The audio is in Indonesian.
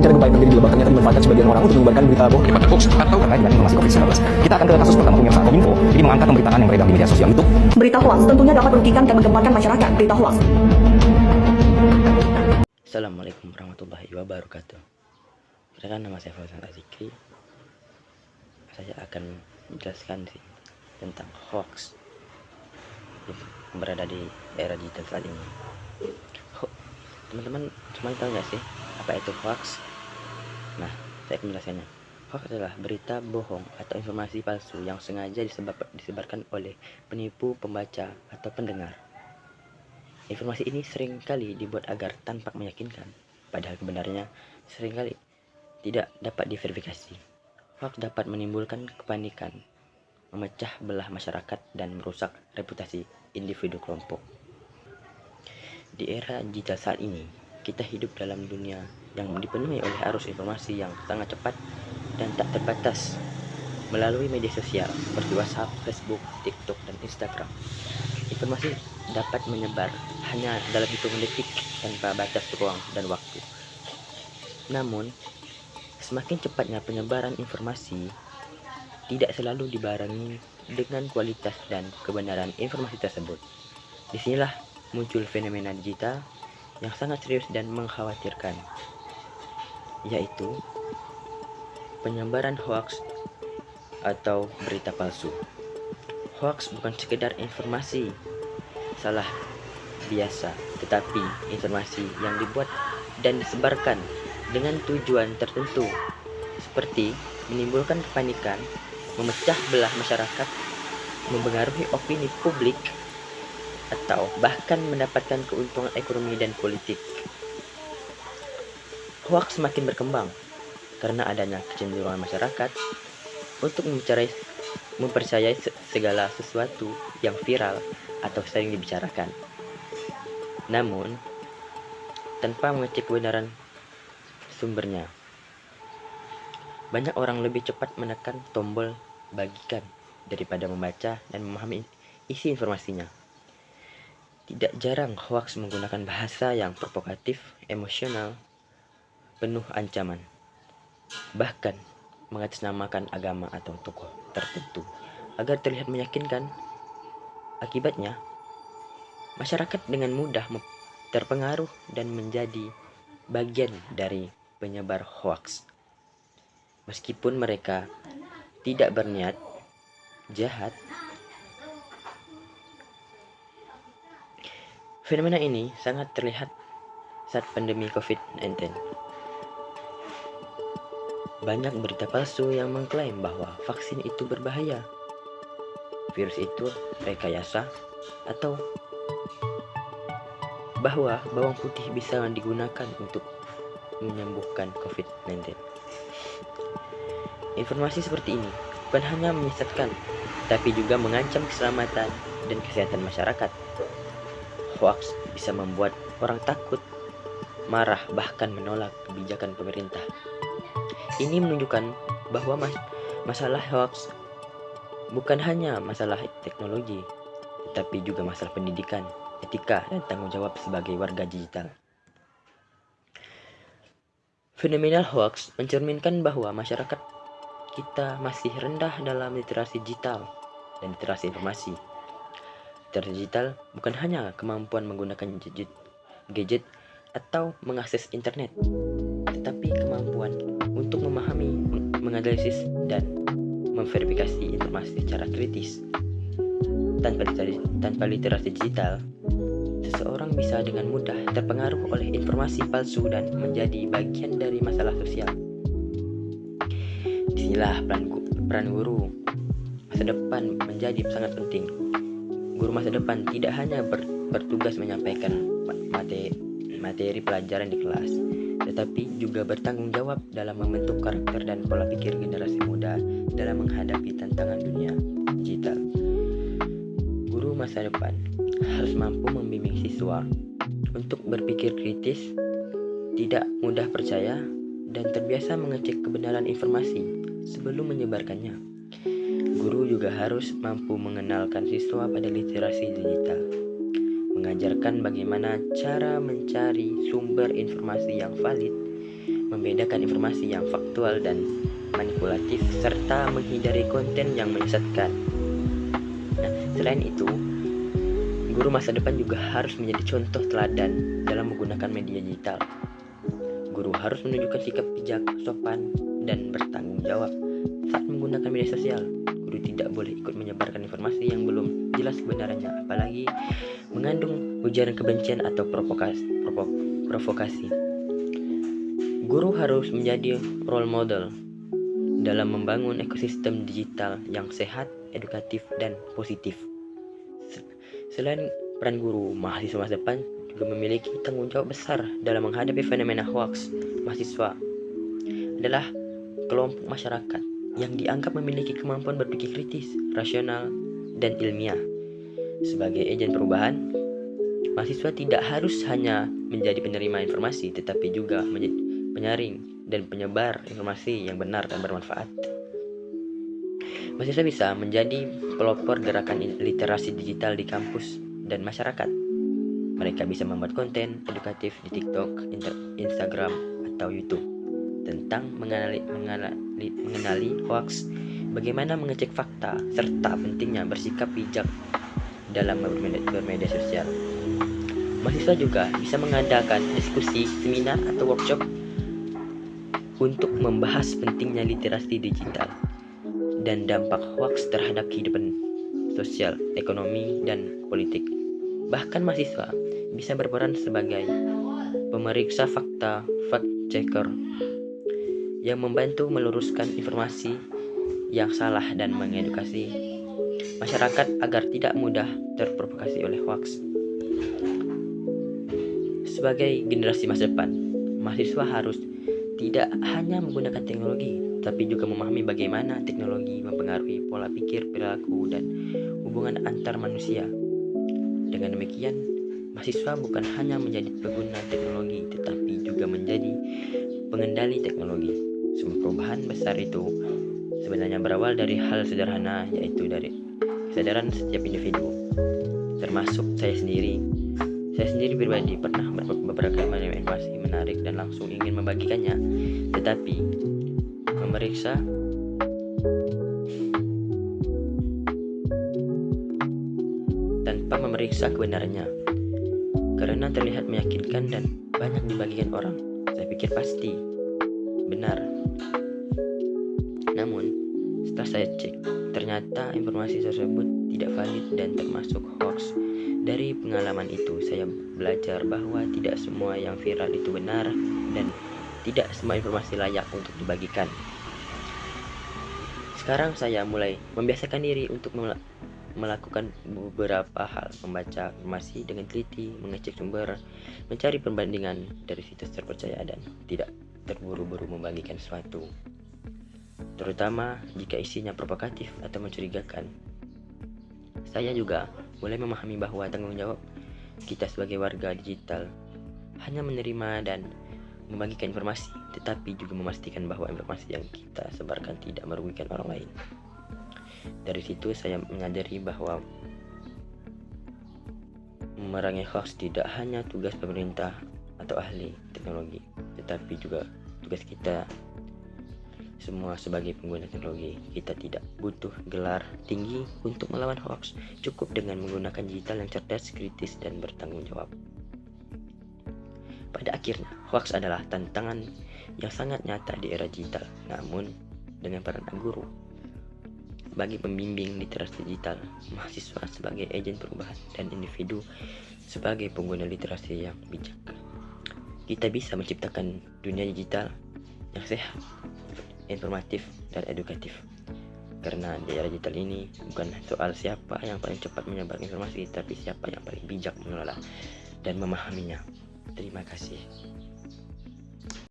rencana gempa yang terjadi di Lebak ternyata dimanfaatkan sebagian orang untuk menyebarkan berita bohong, hoax atau terkait dengan informasi COVID-19. Kita akan ke kasus pertama pemirsa. Kominfo jadi mengangkat pemberitaan yang beredar di media sosial itu. Berita hoax tentunya dapat merugikan dan menggemparkan masyarakat. Berita hoax. Assalamualaikum warahmatullahi wabarakatuh. Perkenalkan, nama saya Fauzan Azikri. Saya akan menjelaskan tentang hoax yang berada di era digital saat ini. Teman-teman semuanya tahu nggak sih apa itu hoax? Nah, saya akan menjelaskannya. Hoax adalah berita bohong atau informasi palsu yang sengaja disebarkan oleh penipu, pembaca, atau pendengar. Informasi ini seringkali dibuat agar tampak meyakinkan, padahal kebenarannya seringkali tidak dapat diverifikasi. Hoax dapat menimbulkan kepanikan, memecah belah masyarakat, dan merusak reputasi individu kelompok. Di era digital saat ini, kita hidup dalam dunia yang dipenuhi oleh arus informasi yang sangat cepat dan tak terbatas. Melalui media sosial seperti WhatsApp, Facebook, TikTok, dan Instagram, informasi dapat menyebar hanya dalam hitungan detik tanpa batas ruang dan waktu. Namun, semakin cepatnya penyebaran informasi, tidak selalu dibarengi dengan kualitas dan kebenaran informasi tersebut. Disinilah muncul fenomena digital yang sangat serius dan mengkhawatirkan, yaitu penyebaran hoax atau berita palsu. Hoax bukan sekedar informasi salah biasa, tetapi informasi yang dibuat dan disebarkan dengan tujuan tertentu, seperti menimbulkan kepanikan, memecah belah masyarakat, mempengaruhi opini publik, atau bahkan mendapatkan keuntungan ekonomi dan politik. Hoax semakin berkembang karena adanya kecenderungan masyarakat untuk mempercayai segala sesuatu yang viral atau sering dibicarakan. Namun, tanpa mengecek kebenaran sumbernya, banyak orang lebih cepat menekan tombol bagikan daripada membaca dan memahami isi informasinya. Tidak jarang hoax menggunakan bahasa yang provokatif, emosional, penuh ancaman, bahkan mengatasnamakan agama atau tokoh tertentu agar terlihat meyakinkan. Akibatnya, masyarakat dengan mudah terpengaruh dan menjadi bagian dari penyebar hoax. Meskipun mereka tidak berniat jahat, fenomena ini sangat terlihat saat pandemi COVID-19. Banyak berita palsu yang mengklaim bahwa vaksin itu berbahaya, virus itu rekayasa, atau bahwa bawang putih bisa digunakan untuk menyembuhkan COVID-19. Informasi seperti ini bukan hanya menyesatkan, tapi juga mengancam keselamatan dan kesehatan masyarakat. Hoax bisa membuat orang takut, marah, bahkan menolak kebijakan pemerintah. Ini menunjukkan bahwa masalah hoax bukan hanya masalah teknologi, tetapi juga masalah pendidikan, etika, dan tanggung jawab sebagai warga digital. Fenomena hoax mencerminkan bahwa masyarakat kita masih rendah dalam literasi digital dan literasi informasi. Literasi digital bukan hanya kemampuan menggunakan gadget atau mengakses internet, tetapi kemampuan untuk memahami, menganalisis, dan memverifikasi informasi secara kritis. Tanpa literasi digital, seseorang bisa dengan mudah terpengaruh oleh informasi palsu dan menjadi bagian dari masalah sosial. Disinilah peran guru masa depan menjadi sangat penting. Guru masa depan tidak hanya bertugas menyampaikan materi pelajaran di kelas, tetapi juga bertanggung jawab dalam membentuk karakter dan pola pikir generasi muda dalam menghadapi tantangan dunia digital. Guru masa depan harus mampu membimbing siswa untuk berpikir kritis, tidak mudah percaya, dan terbiasa mengecek kebenaran informasi sebelum menyebarkannya. Guru juga harus mampu mengenalkan siswa pada literasi digital, mengajarkan bagaimana cara mencari sumber informasi yang valid, membedakan informasi yang faktual dan manipulatif, serta menghindari konten yang menyesatkan. Nah, selain itu, guru masa depan juga harus menjadi contoh teladan dalam menggunakan media digital. Guru harus menunjukkan sikap bijak, sopan, dan bertanggung jawab saat menggunakan media sosial. Guru tidak boleh ikut menyebarkan informasi yang belum jelas kebenarannya, apalagi mengandung ujaran kebencian atau provokasi. Guru harus menjadi role model dalam membangun ekosistem digital yang sehat, edukatif, dan positif. Selain peran guru, mahasiswa masa depan juga memiliki tanggung jawab besar dalam menghadapi fenomena hoax. Mahasiswa adalah kelompok masyarakat yang dianggap memiliki kemampuan berpikir kritis, rasional, dan ilmiah. Sebagai agen perubahan, mahasiswa tidak harus hanya menjadi penerima informasi, tetapi juga menjadi penyaring dan penyebar informasi yang benar dan bermanfaat. Mahasiswa bisa menjadi pelopor gerakan literasi digital di kampus dan masyarakat. Mereka bisa membuat konten edukatif di TikTok, Instagram, atau YouTube tentang mengenali hoax, bagaimana mengecek fakta, serta pentingnya bersikap bijak dalam bermedia sosial. Mahasiswa juga bisa mengadakan diskusi, seminar, atau workshop untuk membahas pentingnya literasi digital dan dampak hoax terhadap kehidupan sosial, ekonomi, dan politik. Bahkan mahasiswa bisa berperan sebagai pemeriksa fakta, fact checker, yang membantu meluruskan informasi yang salah dan mengedukasi masyarakat agar tidak mudah terprovokasi oleh hoax. Sebagai generasi masa depan, mahasiswa harus tidak hanya menggunakan teknologi, tapi juga memahami bagaimana teknologi mempengaruhi pola pikir, perilaku, dan hubungan antar manusia. Dengan demikian, mahasiswa bukan hanya menjadi pengguna teknologi, tetapi juga menjadi pengendali teknologi. Semua perubahan besar itu sebenarnya berawal dari hal sederhana, yaitu dari kesadaran setiap individu, termasuk saya sendiri. Saya sendiri pribadi pernah beberapa kali informasi menarik dan langsung ingin membagikannya, tetapi tanpa memeriksa kebenarannya, karena terlihat meyakinkan dan banyak dibagikan orang. Saya pikir pasti benar. Namun, setelah saya cek, ternyata informasi tersebut tidak valid dan termasuk hoax. Dari pengalaman itu, saya belajar bahwa tidak semua yang viral itu benar dan tidak semua informasi layak untuk dibagikan. Sekarang saya mulai membiasakan diri untuk melakukan beberapa hal, membaca informasi dengan teliti, mengecek sumber, mencari perbandingan dari situs terpercaya, dan tidak terburu-buru membagikan sesuatu, terutama jika isinya provokatif atau mencurigakan. Saya juga mulai memahami bahwa tanggung jawab kita sebagai warga digital hanya menerima dan membagikan informasi, tetapi juga memastikan bahwa informasi yang kita sebarkan tidak merugikan orang lain. Dari situ saya menyadari bahwa memerangi hoax tidak hanya tugas pemerintah atau ahli teknologi, tetapi juga tugas kita semua sebagai pengguna teknologi. Kita tidak butuh gelar tinggi untuk melawan hoax, cukup dengan menggunakan digital yang cerdas, kritis, dan bertanggung jawab. Pada akhirnya, hoax adalah tantangan yang sangat nyata di era digital. Namun, dengan peran guru sebagai pembimbing literasi digital, mahasiswa sebagai agen perubahan, dan individu sebagai pengguna literasi yang bijak, kita bisa menciptakan dunia digital yang sehat, informatif, dan edukatif. Karena di era digital ini bukan soal siapa yang paling cepat menyebar informasi, tapi siapa yang paling bijak mengelola dan memahaminya. Terima kasih.